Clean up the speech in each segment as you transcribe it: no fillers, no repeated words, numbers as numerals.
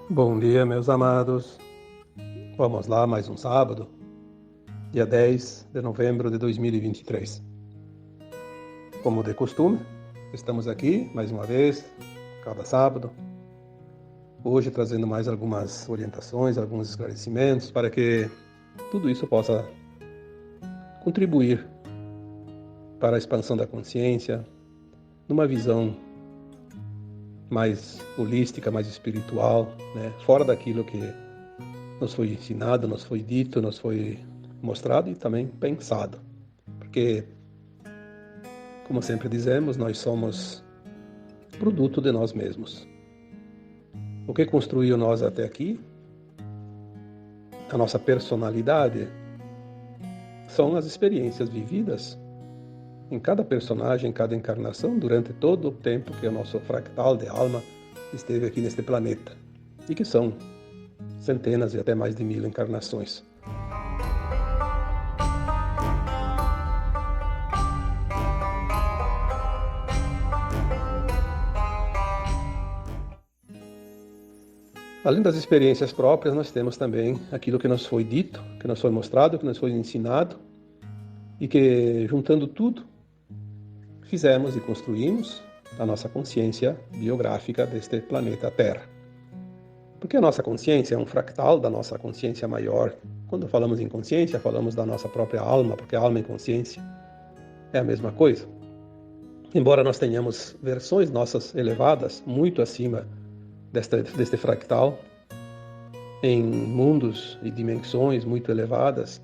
Bom dia, meus amados. Vamos lá, mais um sábado, dia 10 de novembro de 2023. Como de costume, estamos aqui mais uma vez, cada sábado, hoje trazendo mais algumas orientações, alguns esclarecimentos, para que tudo isso possa contribuir para a expansão da consciência, numa visão mais holística, mais espiritual, né? Fora daquilo que nos foi ensinado, nos foi dito, nos foi mostrado e também pensado. Porque, como sempre dizemos, nós somos produto de nós mesmos. O que construiu nós até aqui, a nossa personalidade, são as experiências vividas em cada personagem, em cada encarnação, durante todo o tempo que o nosso fractal de alma esteve aqui neste planeta. E que são centenas e até mais de 1000 encarnações. Além das experiências próprias, nós temos também aquilo que nos foi dito, que nos foi mostrado, que nos foi ensinado, e que, juntando tudo, fizemos e construímos a nossa consciência biográfica deste planeta Terra. Porque a nossa consciência é um fractal da nossa consciência maior. Quando falamos em consciência, falamos da nossa própria alma, porque a alma e consciência é a mesma coisa. Embora nós tenhamos versões nossas elevadas, muito acima deste fractal, em mundos e dimensões muito elevadas,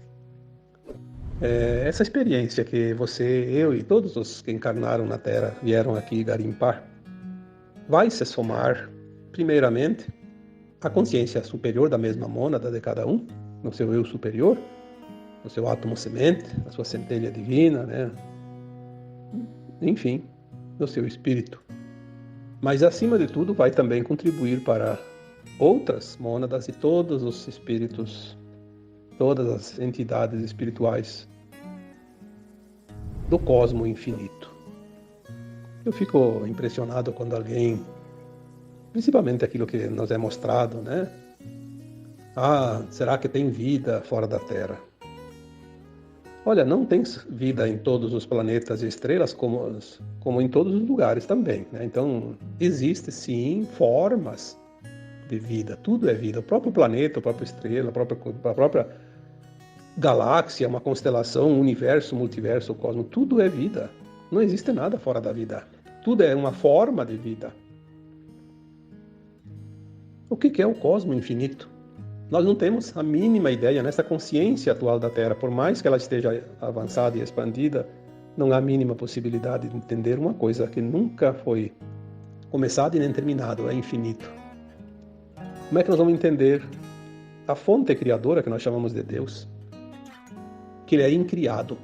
essa experiência que você, eu e todos os que encarnaram na Terra vieram aqui garimpar, vai se somar, primeiramente, à consciência superior da mesma mônada de cada um, no seu eu superior, no seu átomo semente, na sua centelha divina, né? Enfim, no seu espírito. Mas, acima de tudo, vai também contribuir para outras mônadas e todos os espíritos, todas as entidades espirituais do cosmo infinito. Eu fico impressionado quando alguém, principalmente aquilo que nos é mostrado, né? Será que tem vida fora da Terra? Olha, não tem vida em todos os planetas e estrelas como em todos os lugares também, né? Então, existe sim formas de vida, tudo é vida. O próprio planeta, a própria estrela, a própria galáxia, uma constelação, um universo, multiverso, o cosmos, tudo é vida. Não existe nada fora da vida. Tudo é uma forma de vida. O que é o cosmo infinito? Nós não temos a mínima ideia nessa consciência atual da Terra, por mais que ela esteja avançada e expandida, não há a mínima possibilidade de entender uma coisa que nunca foi começada e nem terminada, é infinito. Como é que nós vamos entender a fonte criadora que nós chamamos de Deus? Que ele é incriado.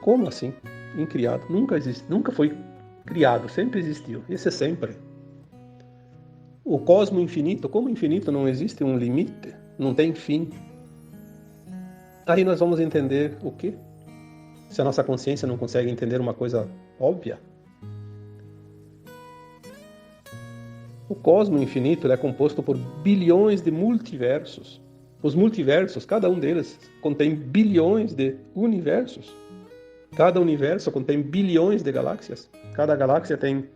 Como assim? Incriado. Nunca existe, nunca foi criado, sempre existiu. Esse é sempre. O cosmo infinito, como infinito não existe um limite, não tem fim. Aí nós vamos entender o quê? Se a nossa consciência não consegue entender uma coisa óbvia. O cosmo infinito é composto por bilhões de multiversos. Os multiversos, cada um deles contém bilhões de universos. Cada universo contém bilhões de galáxias. Cada galáxia tem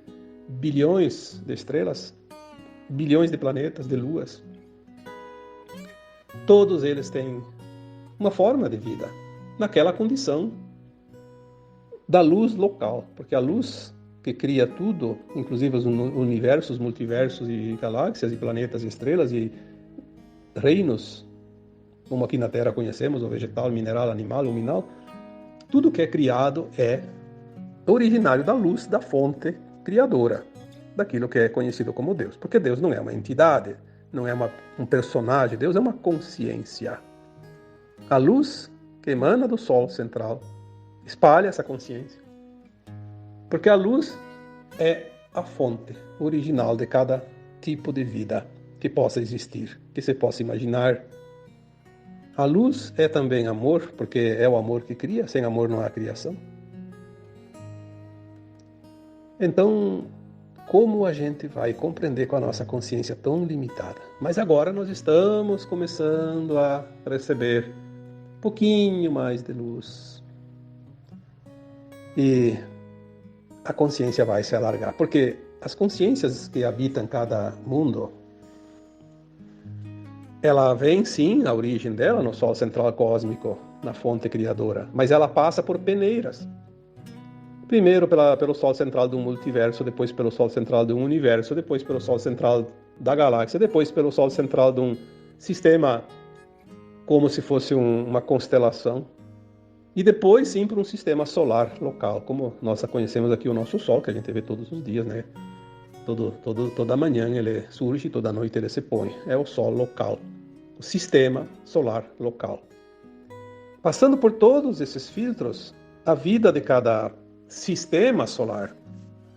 bilhões de estrelas, bilhões de planetas, de luas. Todos eles têm uma forma de vida, naquela condição da luz local, porque a luz que cria tudo, inclusive os universos, multiversos e galáxias e planetas e estrelas e reinos, como aqui na Terra conhecemos, o vegetal, mineral, animal, luminal, tudo que é criado é originário da luz, da fonte criadora, daquilo que é conhecido como Deus. Porque Deus não é uma entidade, não é um personagem, Deus é uma consciência. A luz que emana do Sol central espalha essa consciência. Porque a luz é a fonte original de cada tipo de vida que possa existir, que se possa imaginar. A luz é também amor, porque é o amor que cria, sem amor não há criação. Então, como a gente vai compreender com a nossa consciência tão limitada. Mas agora nós estamos começando a receber um pouquinho mais de luz. E a consciência vai se alargar, porque as consciências que habitam cada mundo, ela vem sim, a origem dela no Sol central cósmico, na fonte criadora, mas ela passa por peneiras. Primeiro pelo Sol central de um multiverso, depois pelo Sol central de um universo, depois pelo Sol central da galáxia, depois pelo Sol central de um sistema como se fosse uma constelação, e depois sim por um sistema solar local, como nós conhecemos aqui o nosso Sol, que a gente vê todos os dias, né? Toda manhã ele surge, toda noite ele se põe. É o Sol local, o sistema solar local. Passando por todos esses filtros, a vida de cada sistema solar,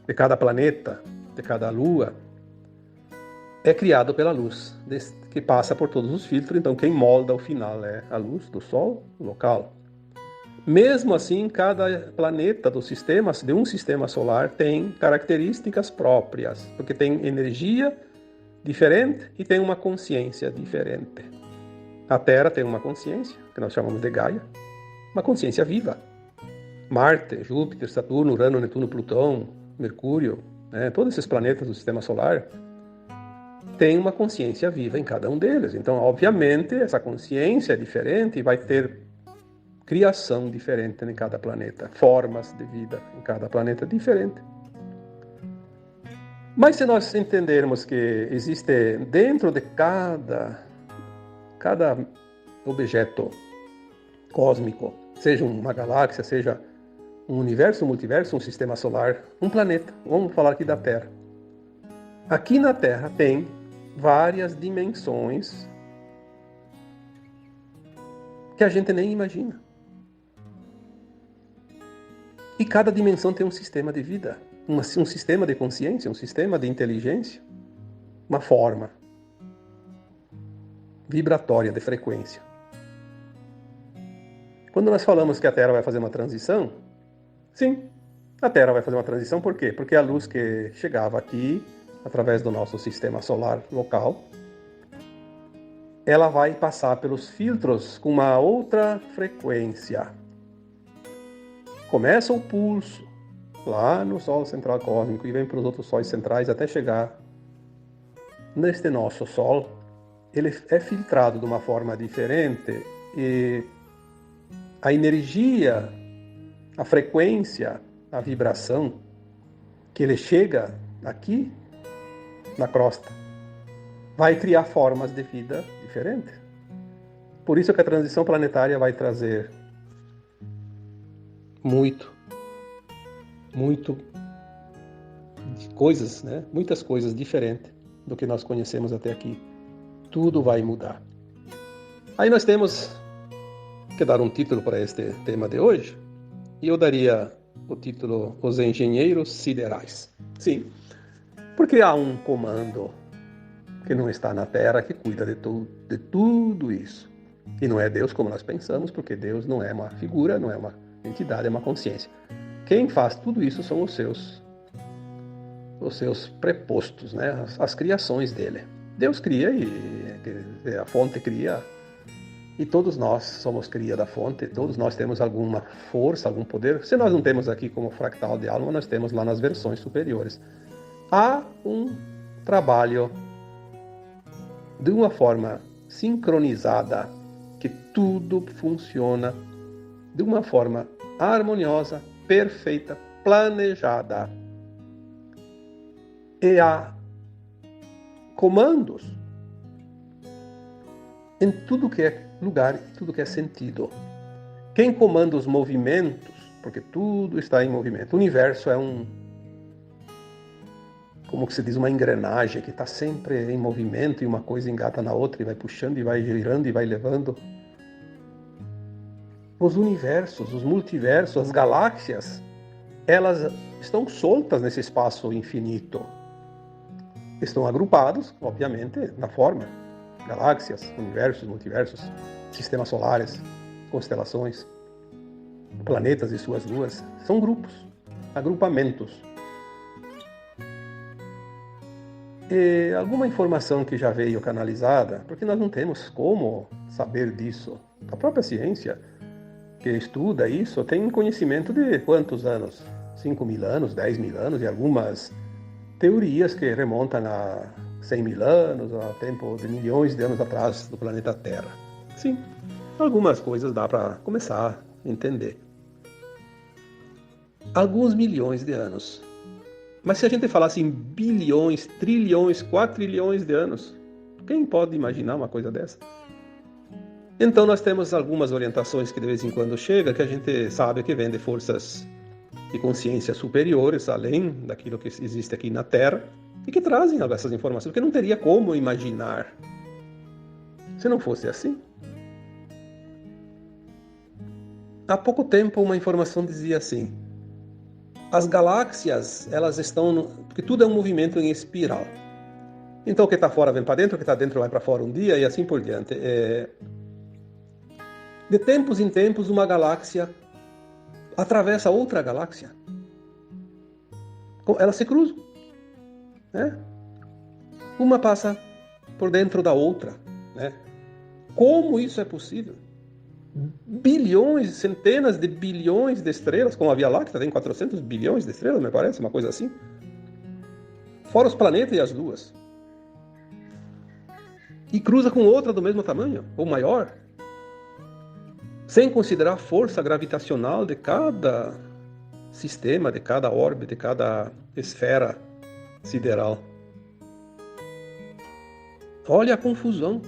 de cada planeta, de cada lua, é criado pela luz, que passa por todos os filtros. Então quem molda o final é a luz do Sol local. Mesmo assim, cada planeta do sistema, de um sistema solar, tem características próprias, porque tem energia diferente e tem uma consciência diferente. A Terra tem uma consciência, que nós chamamos de Gaia, uma consciência viva. Marte, Júpiter, Saturno, Urano, Netuno, Plutão, Mercúrio, todos esses planetas do sistema solar têm uma consciência viva em cada um deles. Então, obviamente, essa consciência é diferente e vai ter criação diferente em cada planeta, formas de vida em cada planeta diferente. Mas se nós entendermos que existe dentro de cada objeto cósmico, seja uma galáxia, seja um universo, um multiverso, um sistema solar, um planeta, vamos falar aqui da Terra. Aqui na Terra tem várias dimensões que a gente nem imagina. E cada dimensão tem um sistema de vida, um sistema de consciência, um sistema de inteligência, uma forma vibratória de frequência. Quando nós falamos que a Terra vai fazer uma transição, sim, a Terra vai fazer uma transição, por quê? Porque a luz que chegava aqui, através do nosso sistema solar local, ela vai passar pelos filtros com uma outra frequência. Começa o pulso lá no Sol central cósmico e vem para os outros sóis centrais até chegar neste nosso Sol. Ele é filtrado de uma forma diferente e a energia, a frequência, a vibração que ele chega aqui na crosta vai criar formas de vida diferentes. Por isso que a transição planetária vai trazer muito de coisas, muitas coisas diferentes do que nós conhecemos até aqui. Tudo vai mudar. Aí nós temos que dar um título para este tema de hoje, e eu daria o título Os Engenheiros Siderais. Sim, porque há um comando que não está na Terra que cuida de tudo isso. E não é Deus como nós pensamos, porque Deus não é uma figura, não é uma entidade, é uma consciência. Quem faz tudo isso são os seus prepostos, as criações dele. Deus cria e a fonte cria, e todos nós somos cria da fonte, todos nós temos alguma força, algum poder. Se nós não temos aqui como fractal de alma, nós temos lá nas versões superiores. Há um trabalho de uma forma sincronizada, que tudo funciona de uma forma harmoniosa, perfeita, planejada. E há comandos em tudo que é lugar, em tudo que é sentido. Quem comanda os movimentos, porque tudo está em movimento. O universo é como se diz, uma engrenagem que está sempre em movimento, e uma coisa engata na outra e vai puxando e vai girando e vai levando. Os universos, os multiversos, as galáxias, elas estão soltas nesse espaço infinito. Estão agrupados, obviamente, na forma galáxias, universos, multiversos, sistemas solares, constelações, planetas e suas luas. São grupos, agrupamentos. E alguma informação que já veio canalizada, porque nós não temos como saber disso. A própria ciência que estuda isso tem conhecimento de quantos anos? 5.000 anos, 10.000 anos, e algumas teorias que remontam a 100.000 anos, a tempo de milhões de anos atrás do planeta Terra. Sim, algumas coisas dá para começar a entender. Alguns milhões de anos. Mas se a gente falasse em bilhões, trilhões, quatrilhões de anos, quem pode imaginar uma coisa dessa? Então nós temos algumas orientações que de vez em quando chega, que a gente sabe que vem de forças de consciência superiores, além daquilo que existe aqui na Terra, e que trazem essas informações, porque não teria como imaginar se não fosse assim. Há pouco tempo uma informação dizia assim: as galáxias, elas estão... porque tudo é um movimento em espiral. Então o que está fora vem para dentro, o que está dentro vai para fora um dia, e assim por diante. De tempos em tempos, uma galáxia atravessa outra galáxia. Elas se cruzam, né? Uma passa por dentro da outra, né? Como isso é possível? Bilhões, centenas de bilhões de estrelas, como a Via Láctea tem 400 bilhões de estrelas, me parece, uma coisa assim. Fora os planetas e as luas. E cruza com outra do mesmo tamanho, ou maior. Sem considerar a força gravitacional de cada sistema, de cada órbita, de cada esfera sideral. Olha a confusão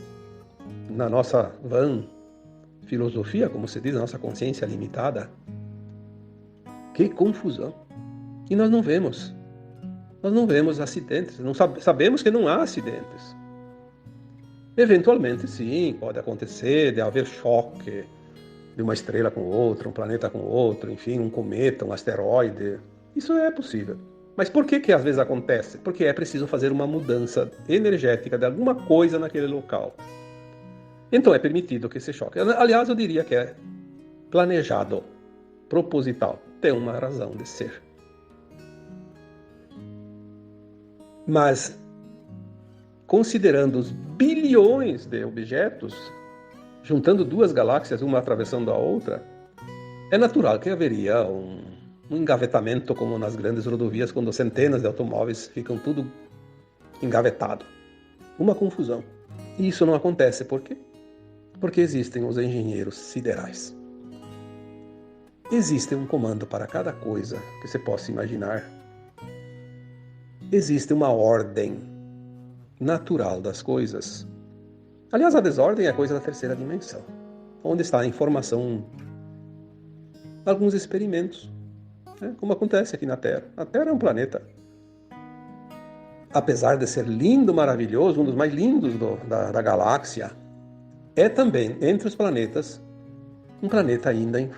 na nossa vã filosofia, como se diz, na nossa consciência limitada. Que confusão! E nós não vemos. Nós não vemos acidentes. Não sabemos que não há acidentes. Eventualmente, sim, pode acontecer de haver choque de uma estrela com outra, um planeta com outro, enfim, um cometa, um asteroide. Isso é possível. Mas por que às vezes acontece? Porque é preciso fazer uma mudança energética de alguma coisa naquele local. Então é permitido que esse choque... Aliás, eu diria que é planejado, proposital. Tem uma razão de ser. Mas, considerando os bilhões de objetos, juntando duas galáxias, uma atravessando a outra, é natural que haveria um engavetamento, como nas grandes rodovias, quando centenas de automóveis ficam tudo engavetado. Uma confusão. E isso não acontece. Por quê? Porque existem os engenheiros siderais. Existe um comando para cada coisa que você possa imaginar. Existe uma ordem natural das coisas. Aliás, a desordem é coisa da terceira dimensão, onde está a informação, alguns experimentos, né? Como acontece aqui na Terra. A Terra é um planeta, apesar de ser lindo, maravilhoso, um dos mais lindos da galáxia, é também, entre os planetas, um planeta ainda em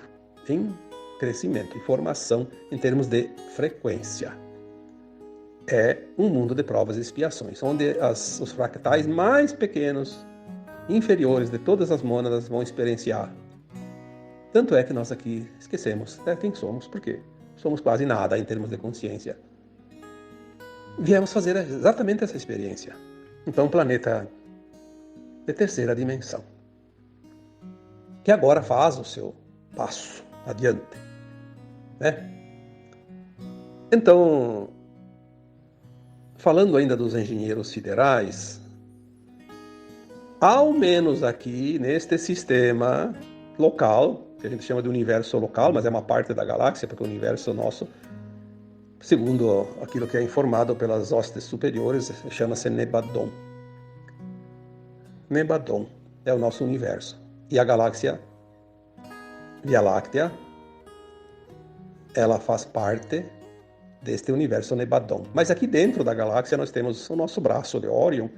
crescimento, em formação em termos de frequência. É um mundo de provas e expiações, onde os fractais mais pequenos, inferiores de todas as mônadas vão experienciar. Tanto é que nós aqui esquecemos quem somos, porque somos quase nada em termos de consciência. Viemos fazer exatamente essa experiência. Então, um planeta de terceira dimensão, que agora faz o seu passo adiante, né? Então, falando ainda dos engenheiros siderais, ao menos aqui neste sistema local, que a gente chama de universo local, mas é uma parte da galáxia, porque o universo nosso, segundo aquilo que é informado pelas hostes superiores, chama-se Nebadon. Nebadon é o nosso universo. E a galáxia Via Láctea, ela faz parte deste universo Nebadon. Mas aqui dentro da galáxia nós temos o nosso braço de Órion,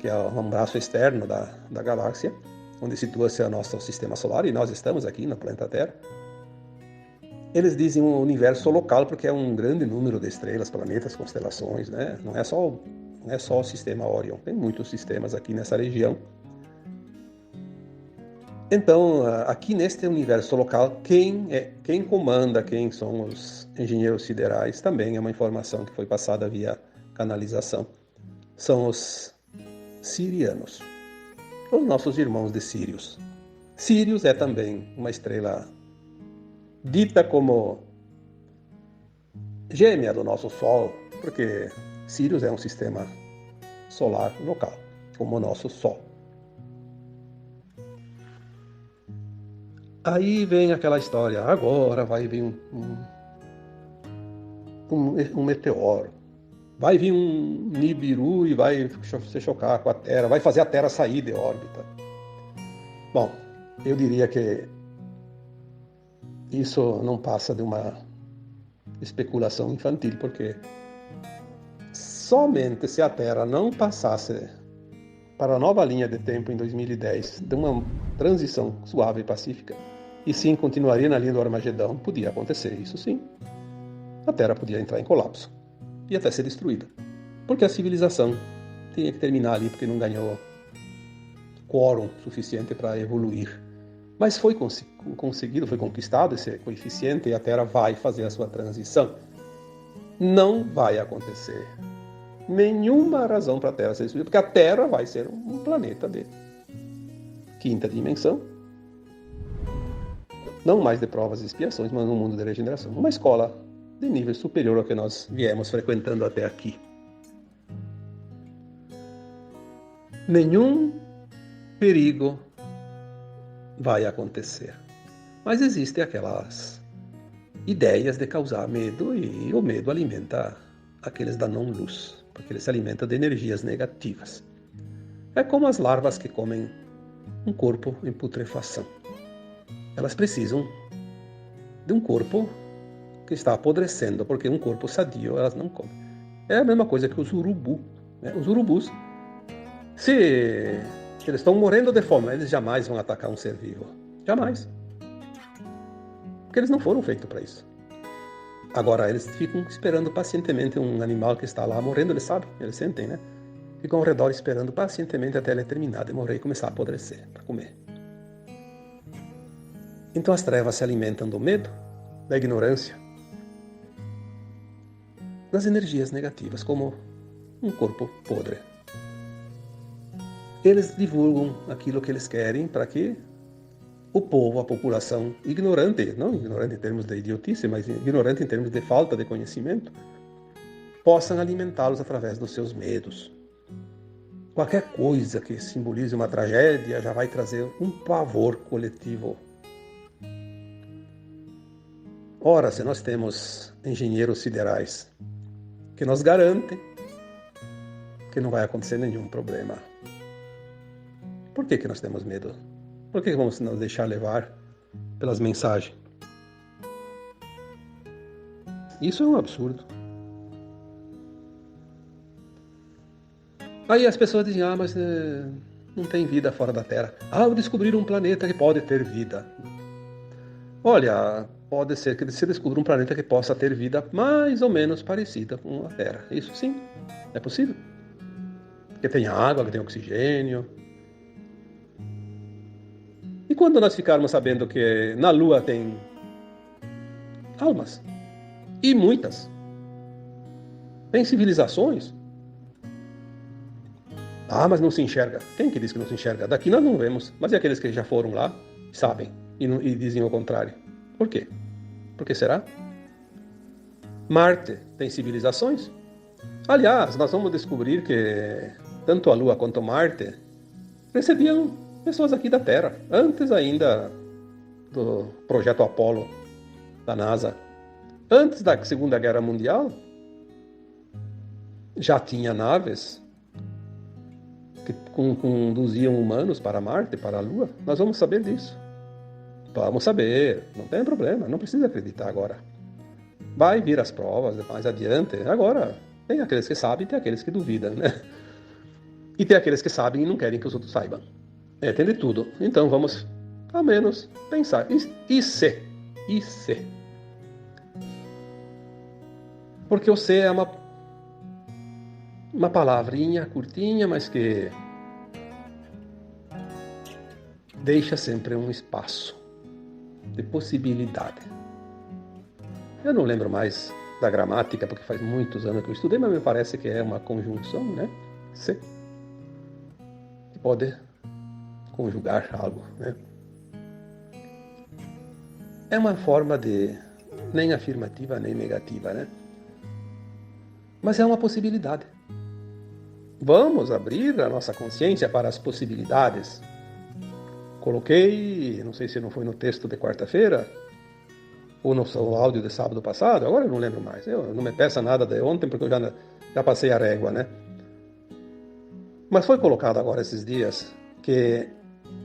que é um braço externo da galáxia, onde situa-se o nosso sistema solar, e nós estamos aqui no planeta Terra. Eles dizem um universo local porque é um grande número de estrelas, planetas, constelações, né? Não é só o sistema Órion, tem muitos sistemas aqui nessa região. Então, aqui neste universo local, quem comanda, quem são os engenheiros siderais, também é uma informação que foi passada via canalização. são os sirianos, os nossos irmãos de Sírios. Sírios é também uma estrela dita como gêmea do nosso Sol, porque Sírios é um sistema solar local, como o nosso Sol. Aí vem aquela história, agora vai vir um meteoro, vai vir um Nibiru e vai se chocar com a Terra, vai fazer a Terra sair de órbita. Bom, eu diria que isso não passa de uma especulação infantil, porque somente se a Terra não passasse para a nova linha de tempo em 2010, de uma transição suave e pacífica, e sim continuaria na linha do Armagedão, podia acontecer isso sim. A Terra podia entrar em colapso e até ser destruída, porque a civilização tinha que terminar ali, porque não ganhou quórum suficiente para evoluir. Mas foi conseguido, foi conquistado esse coeficiente e a Terra vai fazer a sua transição. Não vai acontecer nenhuma razão para a Terra ser destruída, porque a Terra vai ser um planeta de quinta dimensão, não mais de provas e expiações, mas um mundo de regeneração. Uma escola de nível superior ao que nós viemos frequentando até aqui. Nenhum perigo vai acontecer. Mas existem aquelas ideias de causar medo, e o medo alimenta aqueles da não-luz, porque ele se alimenta de energias negativas. É como as larvas que comem um corpo em putrefação. Elas precisam de um corpo que está apodrecendo, porque um corpo sadio elas não comem. É a mesma coisa que os urubus, né? Os urubus, se eles estão morrendo de fome, eles jamais vão atacar um ser vivo. Jamais. Porque eles não foram feitos para isso. Agora, eles ficam esperando pacientemente um animal que está lá morrendo, eles sabem, eles sentem, né? Ficam ao redor esperando pacientemente até ele terminar de morrer e começar a apodrecer para comer. Então as trevas se alimentam do medo, da ignorância, das energias negativas, como um corpo podre. Eles divulgam aquilo que eles querem para que o povo, a população ignorante, não ignorante em termos de idiotice, mas ignorante em termos de falta de conhecimento, possam alimentá-los através dos seus medos. Qualquer coisa que simbolize uma tragédia já vai trazer um pavor coletivo. Ora, se nós temos engenheiros siderais que nos garantem que não vai acontecer nenhum problema, por que nós temos medo? Por que vamos nos deixar levar pelas mensagens? Isso é um absurdo. Aí as pessoas dizem, mas não tem vida fora da Terra. Eu descobri um planeta que pode ter vida. Olha, pode ser que se descubra um planeta que possa ter vida mais ou menos parecida com a Terra. Isso sim, é possível. Que tenha água, que tenha oxigênio. E quando nós ficarmos sabendo que na Lua tem almas, e muitas, tem civilizações, mas não se enxerga. Quem que diz que não se enxerga? Daqui nós não vemos, mas e aqueles que já foram lá, sabem, e dizem o contrário. Por quê? Por que será? Marte tem civilizações? Aliás, nós vamos descobrir que tanto a Lua quanto Marte recebiam pessoas aqui da Terra, antes ainda do projeto Apollo da NASA. Antes da Segunda Guerra Mundial, já tinha naves que conduziam humanos para Marte, para a Lua. Nós vamos saber disso. Vamos saber, não tem problema, não precisa acreditar agora. Vai vir as provas mais adiante. Agora, tem aqueles que sabem e tem aqueles que duvidam, né? E tem aqueles que sabem e não querem que os outros saibam. Tem de tudo. Então vamos, ao menos, pensar. E se? Porque o se é uma palavrinha curtinha, mas que deixa sempre um espaço de possibilidade. Eu não lembro mais da gramática, porque faz muitos anos que eu estudei, mas me parece que é uma conjunção, né? se. Pode conjugar algo, né? É uma forma de nem afirmativa nem negativa, né? Mas é uma possibilidade. Vamos abrir a nossa consciência para as possibilidades. Coloquei, não sei se não foi no texto de quarta-feira, ou no áudio de sábado passado, agora eu não lembro mais. Eu não me peça nada de ontem, porque eu já passei a régua, né? Mas foi colocado agora esses dias que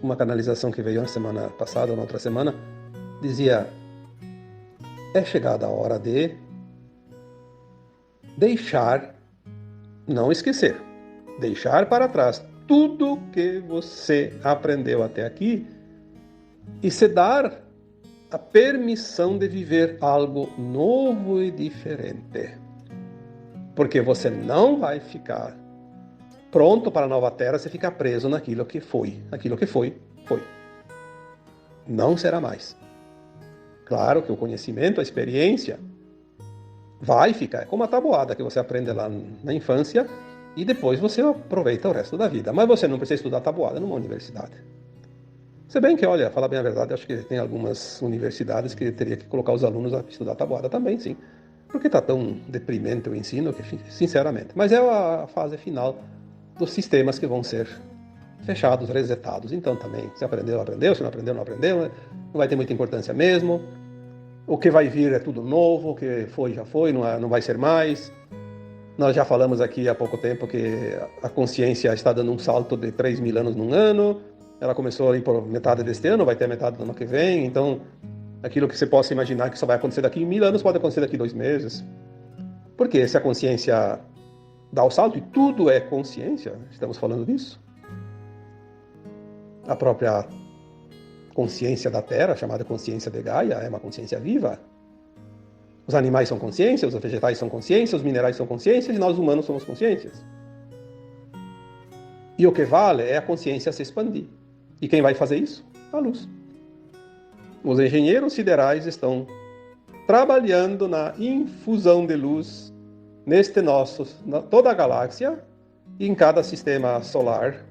uma canalização que veio na semana passada, ou na outra semana, dizia: é chegada a hora de deixar, não esquecer, deixar para trás tudo que você aprendeu até aqui e se dar a permissão de viver algo novo e diferente. Porque você não vai ficar pronto para a nova terra se ficar preso naquilo que foi. Aquilo que foi, foi. Não será mais. Claro que o conhecimento, a experiência, vai ficar. É como a tabuada que você aprende lá na infância e depois você aproveita o resto da vida. Mas você não precisa estudar tabuada numa universidade. Se bem que, olha, falar bem a verdade, acho que tem algumas universidades que teria que colocar os alunos a estudar tabuada também, sim. Porque está tão deprimente o ensino, que, sinceramente. Mas é a fase final dos sistemas que vão ser fechados, resetados. Então também, se aprendeu, aprendeu, se não aprendeu, não aprendeu, né? Não vai ter muita importância mesmo. O que vai vir é tudo novo, o que foi já foi, não vai ser mais. Nós já falamos aqui há pouco tempo que a consciência está dando um salto de 3.000 anos num ano. Ela começou ali por metade deste ano, vai ter metade do ano que vem. Então, aquilo que você possa imaginar que só vai acontecer daqui 1.000 anos pode acontecer daqui 2 meses. Porque se a consciência dá o salto, e tudo é consciência, estamos falando disso. A própria consciência da Terra, chamada consciência de Gaia, é uma consciência viva. Os animais são consciências, os vegetais são consciências, os minerais são consciências e nós humanos somos consciências. E o que vale é a consciência se expandir. E quem vai fazer isso? A luz. Os engenheiros siderais estão trabalhando na infusão de luz neste toda a galáxia e em cada sistema solar,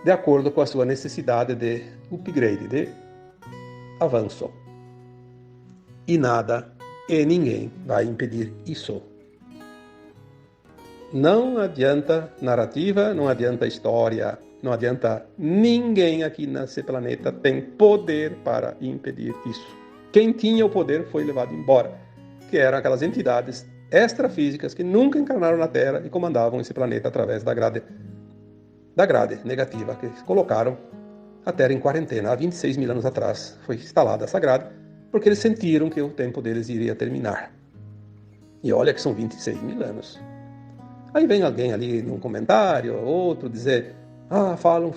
de acordo com a sua necessidade de upgrade, de avanço. E nada e ninguém vai impedir isso. Não adianta narrativa, não adianta história, não adianta. Ninguém aqui nesse planeta tem poder para impedir isso. Quem tinha o poder foi levado embora, que eram aquelas entidades extrafísicas que nunca encarnaram na Terra e comandavam esse planeta através da grade negativa, que colocaram a Terra em quarentena. Há 26.000 anos atrás foi instalada essa grade, porque eles sentiram que o tempo deles iria terminar. E olha que são 26.000 anos. Aí vem alguém ali num comentário, outro dizer: falam,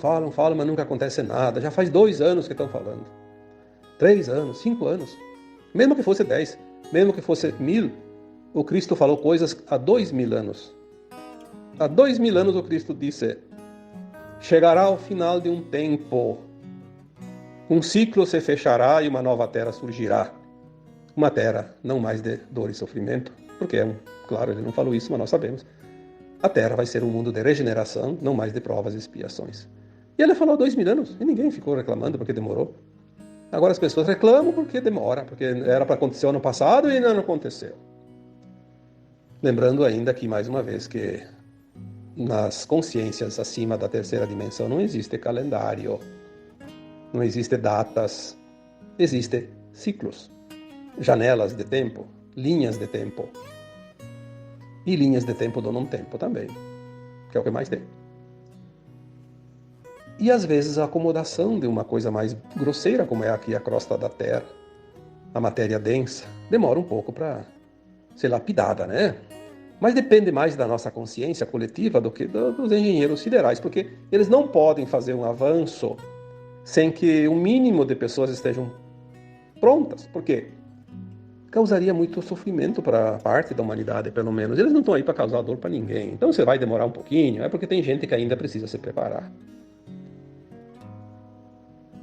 mas nunca acontece nada. Já faz 2 anos que estão falando. 3 anos, 5 anos. Mesmo que fosse 10, mesmo que fosse 1.000, o Cristo falou coisas há 2.000 anos. Há 2.000 anos o Cristo disse: chegará ao final de um tempo, um ciclo se fechará e uma nova terra surgirá. Uma terra não mais de dor e sofrimento, porque claro, ele não falou isso, mas nós sabemos. A Terra vai ser um mundo de regeneração, não mais de provas e expiações. E ele falou 2.000 anos, e ninguém ficou reclamando porque demorou. Agora as pessoas reclamam porque demora, porque era para acontecer ano passado e ainda não aconteceu. Lembrando ainda aqui, mais uma vez, que nas consciências acima da terceira dimensão não existe calendário, não existe datas, existem ciclos, janelas de tempo, linhas de tempo. E linhas de tempo dão um tempo também, que é o que mais tem. E às vezes a acomodação de uma coisa mais grosseira, como é aqui a crosta da Terra, a matéria densa, demora um pouco para ser lapidada, né? Mas depende mais da nossa consciência coletiva do que dos engenheiros siderais, porque eles não podem fazer um avanço sem que um mínimo de pessoas estejam prontas. Por quê? Causaria muito sofrimento para parte da humanidade, pelo menos. Eles não estão aí para causar dor para ninguém. Então, você vai demorar um pouquinho, é porque tem gente que ainda precisa se preparar.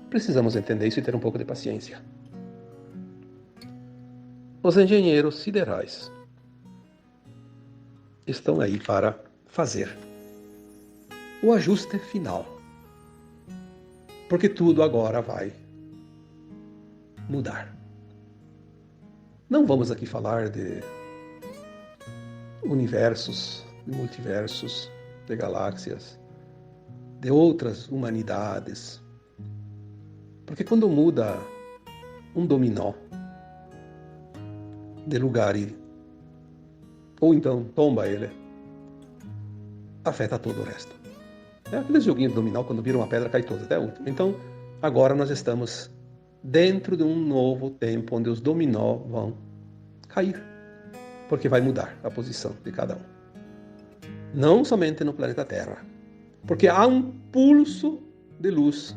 Precisamos entender isso e ter um pouco de paciência. Os engenheiros siderais estão aí para fazer. o ajuste final. Porque tudo agora vai mudar. Não vamos aqui falar de universos, de multiversos, de galáxias, de outras humanidades. Porque quando muda um dominó de lugar ou então tomba ele, afeta todo o resto. É aqueles joguinhos de dominó, quando vira uma pedra, cai toda, até a última. Então, agora nós estamos dentro de um novo tempo, onde os dominó vão cair, porque vai mudar a posição de cada um. Não somente no planeta Terra, porque há um pulso de luz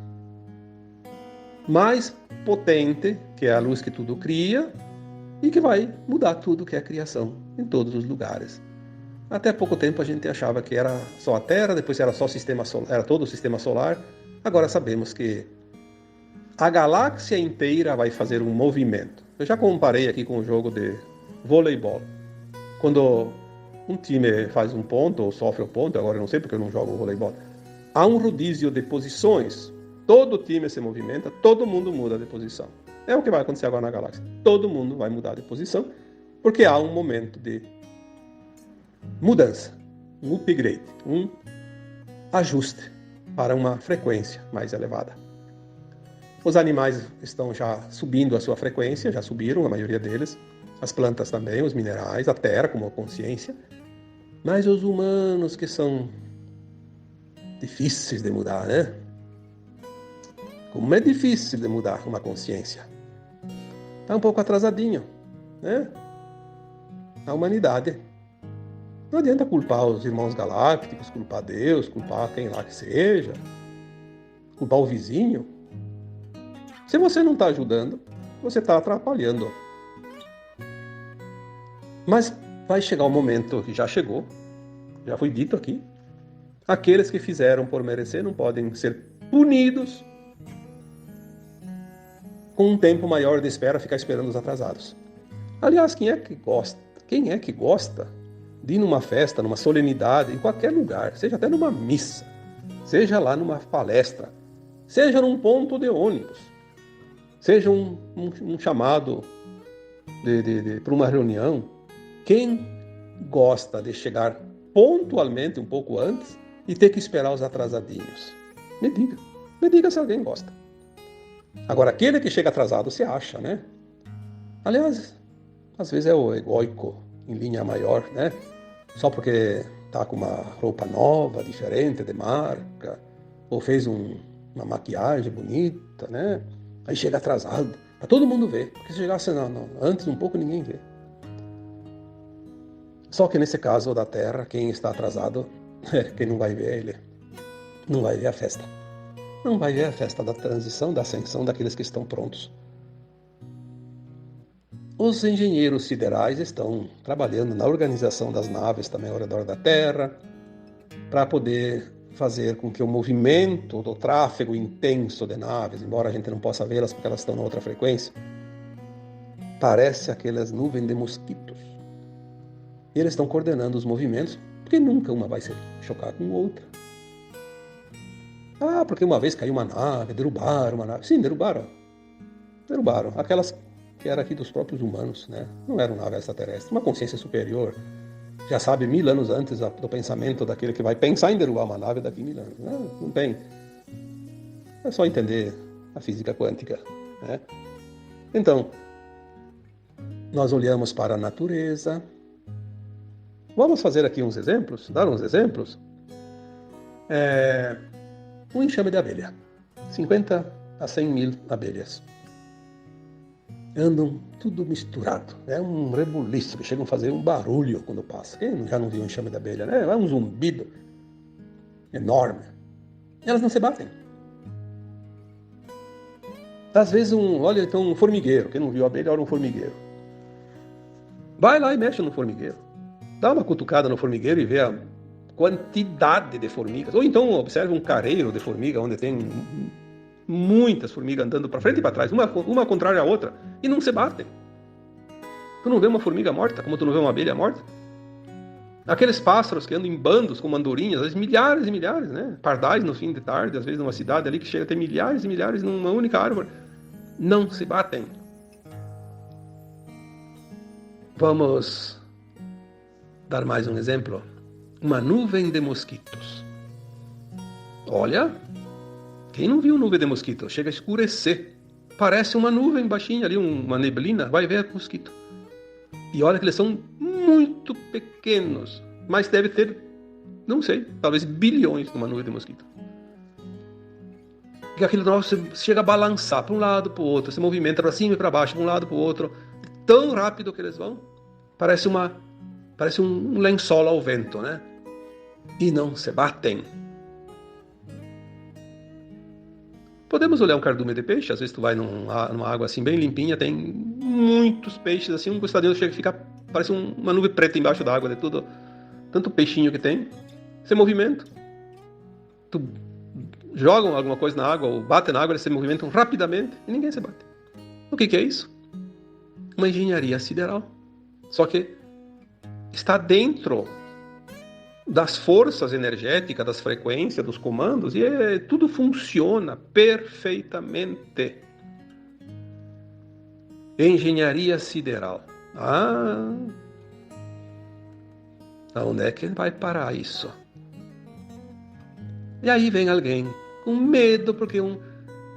mais potente, que é a luz que tudo cria, e que vai mudar tudo que é criação em todos os lugares. Até pouco tempo a gente achava que era só a Terra, depois era só o sistema solar, era todo o sistema solar. Agora sabemos que a galáxia inteira vai fazer um movimento. Eu já comparei aqui com o jogo de voleibol. Quando um time faz um ponto ou sofre um ponto, agora eu não sei porque eu não jogo voleibol, há um rodízio de posições. Todo time se movimenta, todo mundo muda de posição. É o que vai acontecer agora na galáxia. Todo mundo vai mudar de posição, porque há um momento de mudança, um upgrade, um ajuste para uma frequência mais elevada. Os animais estão já subindo a sua frequência, já subiram a maioria deles, as plantas também, os minerais, a terra como consciência, mas os humanos que são difíceis de mudar, né? Como é difícil de mudar uma consciência. Está um pouco atrasadinho, né? A humanidade. Não adianta culpar os irmãos galácticos, culpar Deus, culpar quem lá que seja, culpar o vizinho. Se você não está ajudando, você está atrapalhando. Mas vai chegar o momento que já chegou, já foi dito aqui, aqueles que fizeram por merecer não podem ser punidos com um tempo maior de espera, ficar esperando os atrasados. Aliás, quem é que gosta de ir numa festa, numa solenidade, em qualquer lugar, seja até numa missa, seja lá numa palestra, seja num ponto de ônibus, seja um chamado para uma reunião, quem gosta de chegar pontualmente um pouco antes e ter que esperar os atrasadinhos? Me diga se alguém gosta. Agora, aquele que chega atrasado se acha, né? Aliás, às vezes é o egóico em linha maior, né? Só porque tá com uma roupa nova, diferente, de marca, ou fez uma maquiagem bonita, né? Aí chega atrasado, pra todo mundo ver. Porque se chegasse antes um pouco, ninguém vê. Só que nesse caso da Terra, quem está atrasado, quem não vai ver ele, não vai ver a festa. Não vai ver a festa da transição, da ascensão daqueles que estão prontos. Os engenheiros siderais estão trabalhando na organização das naves também ao redor da Terra, para poder fazer com que o movimento do tráfego intenso de naves, embora a gente não possa vê-las porque elas estão na outra frequência, parece aquelas nuvens de mosquitos. E eles estão coordenando os movimentos, porque nunca uma vai se chocar com outra. Ah, porque uma vez caiu uma nave, derrubaram uma nave. Sim, derrubaram. Aquelas que eram aqui dos próprios humanos, né? Não era uma nave extraterrestre, uma consciência superior. Já sabe 1000 anos antes do pensamento daquele que vai pensar em derrubar uma nave daqui a 1000 anos. Não tem. É só entender a física quântica, né? Então, nós olhamos para a natureza. Vamos fazer aqui uns exemplos, dar uns exemplos. Um enxame de abelha. 50 a 100 mil abelhas. Andam tudo misturado. É um rebuliço, que chegam a fazer um barulho quando passa. Quem já não viu um enxame de abelha, né? É um zumbido enorme. Elas não se batem. Às vezes, olha então um formigueiro. Quem não viu a abelha, olha um formigueiro. Vai lá e mexe no formigueiro. Dá uma cutucada no formigueiro e vê a quantidade de formigas. Ou então observe um careiro de formiga, onde tem muitas formigas andando para frente e para trás, uma contrária à outra, e não se batem. Tu não vê uma formiga morta, como tu não vê uma abelha morta? Aqueles pássaros que andam em bandos, como andorinhas, às vezes milhares e milhares, né? Pardais no fim de tarde, às vezes numa cidade ali que chega a ter milhares e milhares numa única árvore, não se batem. Vamos dar mais um exemplo. Uma nuvem de mosquitos. Olha, quem não viu nuvem de mosquito? Chega a escurecer. Parece uma nuvem baixinha ali, uma neblina, vai ver mosquito. E olha que eles são muito pequenos, mas deve ter, não sei, talvez bilhões numa nuvem de mosquito. E aquele negócio chega a balançar para um lado, para o outro, se movimenta para cima e para baixo, para um lado, para o outro, tão rápido que eles vão, parece um lençol ao vento, né? E não se batem. Podemos olhar um cardume de peixe, às vezes tu vai numa água assim bem limpinha, tem muitos peixes assim, um costadinho chega a ficar, parece uma nuvem preta embaixo da água, de tudo, tanto peixinho que tem, sem movimento. Tu jogam alguma coisa na água ou batem na água, eles se movimentam rapidamente e ninguém se bate. O que é isso? Uma engenharia sideral. Só que está dentro das forças energéticas, das frequências, dos comandos, e tudo funciona perfeitamente. Engenharia sideral. Aonde é que vai parar isso? E aí vem alguém com medo, porque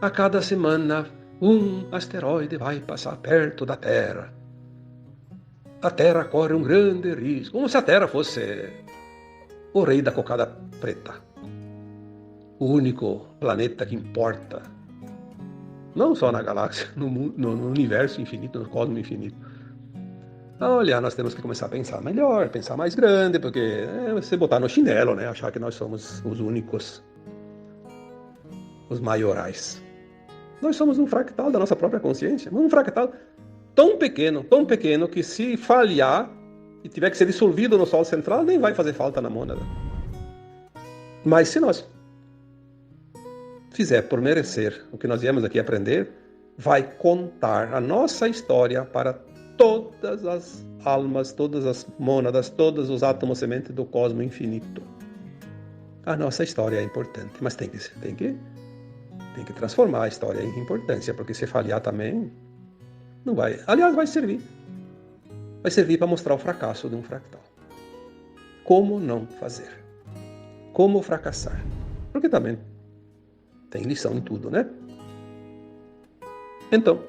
a cada semana um asteroide vai passar perto da Terra. A Terra corre um grande risco, como se a Terra fosse o rei da cocada preta. O único planeta que importa. Não só na galáxia, no universo infinito, no cosmos infinito. Olha, nós temos que começar a pensar melhor, pensar mais grande, porque você botar no chinelo, né? Achar que nós somos os únicos, os maiorais. Nós somos um fractal da nossa própria consciência. Um fractal tão pequeno, que se falhar e tiver que ser dissolvido no Sol central, nem vai fazer falta na mônada. Mas se nós fizer por merecer o que nós viemos aqui aprender, vai contar a nossa história para todas as almas, todas as mônadas, todos os átomos sementes do cosmos infinito. A nossa história é importante, mas tem que transformar a história em importância, porque se falhar também, não vai. Aliás, vai servir. Vai servir para mostrar o fracasso de um fractal. Como não fazer? Como fracassar? Porque também tem lição em tudo, né? Então,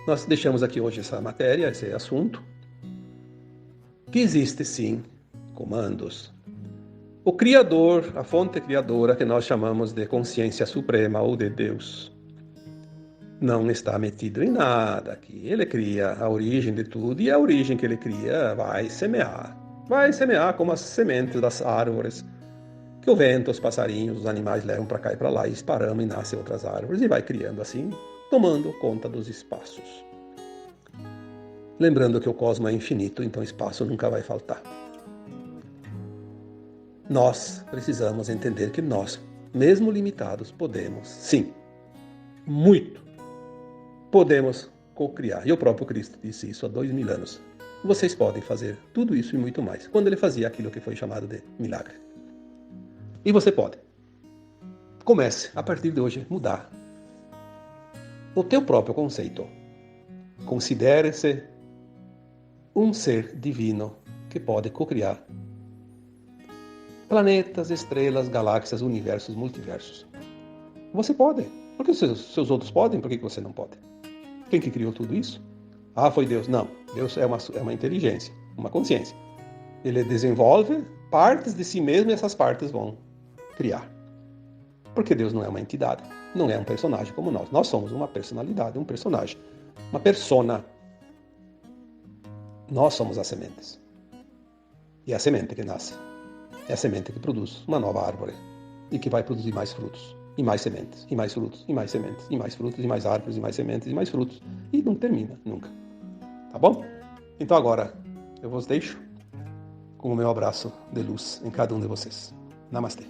nós deixamos aqui hoje essa matéria, esse assunto, que existe sim comandos. O Criador, a fonte criadora que nós chamamos de consciência suprema ou de Deus, não está metido em nada aqui. Ele cria a origem de tudo e a origem que ele cria vai semear. Vai semear como as sementes das árvores que o vento, os passarinhos, os animais levam para cá e para lá e esparramam e nascem outras árvores e vai criando assim, tomando conta dos espaços. Lembrando que o cosmos é infinito, então espaço nunca vai faltar. Nós precisamos entender que nós, mesmo limitados, podemos, sim, muito, podemos co-criar. E o próprio Cristo disse isso há 2000 anos. Vocês podem fazer tudo isso e muito mais, quando ele fazia aquilo que foi chamado de milagre. E você pode. Comece, a partir de hoje, mudar o teu próprio conceito. Considere-se um ser divino que pode co-criar planetas, estrelas, galáxias, universos, multiversos. Você pode. Por que os seus outros podem? Por que você não pode? Quem que criou tudo isso? Foi Deus. Não. Deus é uma inteligência, uma consciência. Ele desenvolve partes de si mesmo e essas partes vão criar. Porque Deus não é uma entidade, não é um personagem como nós. Nós somos uma personalidade, um personagem, uma persona. Nós somos as sementes. E é a semente que nasce. É a semente que produz uma nova árvore e que vai produzir mais frutos, e mais sementes, e mais frutos, e mais sementes, e mais frutos, e mais árvores, e mais sementes, e mais frutos. E não termina, nunca. Tá bom? Então agora eu vos deixo com o meu abraço de luz em cada um de vocês. Namastê.